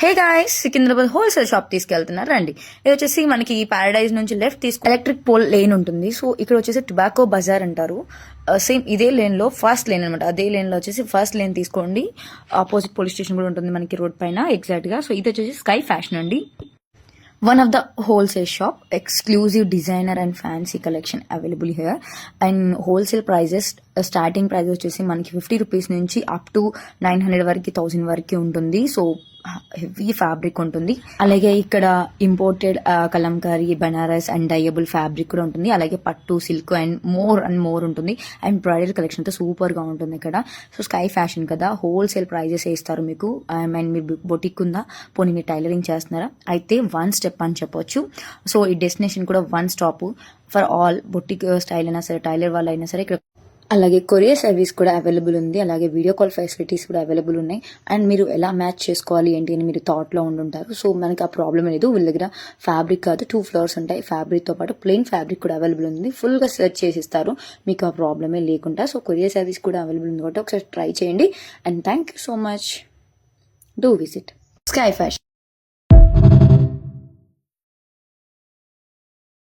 Hey guys, Secunderabad wholesale shop తీసుకెళ్తున్నారు రండి. ఇది వచ్చేసి మనకి పారడైజ్ నుంచి లెఫ్ట్ తీసుకు ఎలక్ట్రిక్ పోల్ లేన్ ఉంటుంది. సో ఇక్కడ వచ్చేసి టొబాకో బజార్ అంటారు. సేమ్ ఇదే లేన్ లో ఫస్ట్ లేన్ అనమాట. అదే లేన్ లో వచ్చేసి ఫస్ట్ లేన్ తీసుకోండి. ఆపోజిట్ పోలీస్ స్టేషన్ కూడా ఉంటుంది మనకి రోడ్ పైన ఎగ్జాక్ట్ గా. సో ఇది వచ్చేసి స్కై ఫ్యాషన్ అండి. One of the wholesale shop, exclusive designer and fancy collection available here, and wholesale prices starting price వచ్చేసి మనకి 50 రూపీస్ నుంచి అప్ టు 900 వరకు 1000 వరకు ఉంటుంది. సో హెవీ ఫ్యాబ్రిక్ ఉంటుంది. అలాగే ఇక్కడ imported Kalamkari, Banaras and డయబుల్ fabric కూడా ఉంటుంది. అలాగే పట్టు, సిల్క్ అండ్ మోర్ ఉంటుంది. అండ్ బ్రైడల్ కలెక్షన్ తో సూపర్ గా ఉంటుంది ఇక్కడ. సో స్కై ఫ్యాషన్ కదా, హోల్సేల్ ప్రైజెస్ ఇస్తారు మీకు. అండ్ మీరు బొటిక్ ఉందా, పోనీ మీరు టైలరింగ్ చేస్తున్నారా, అయితే వన్ స్టెప్ అని చెప్పొచ్చు. సో ఈ డెస్టినేషన్ కూడా one stop for all. Boutique style అయినా సరే, టైలర్ వాళ్ళు అయినా సరే ఇక్కడ. అలాగే కొరియర్ సర్వీస్ కూడా అవైలబుల్ ఉంది. అలాగే వీడియో కాల్ ఫెసిలిటీస్ కూడా అవైలబుల్ ఉన్నాయి. అండ్ మీరు ఎలా మ్యాచ్ చేసుకోవాలి ఏంటి అని మీరు థాట్లో ఉండుంటారు. సో మనకి ఆ ప్రాబ్లం లేదు. వీళ్ళ దగ్గర ఫ్యాబ్రిక్ కాదు, 2 ఫ్లోర్స్ ఉంటాయి. ఫ్యాబ్రిక్తో పాటు ప్లెయిన్ ఫ్యాబ్రిక్ కూడా అవైలబుల్ ఉంది. ఫుల్గా సెర్చ్ చేసి ఇస్తారు, మీకు ఆ ప్రాబ్లమే లేకుండా. సో కొరియర్ సర్వీస్ కూడా అవైలబుల్ ఉంది కాబట్టి ఒకసారి ట్రై చేయండి. And thank you so much. Do visit sky fashion.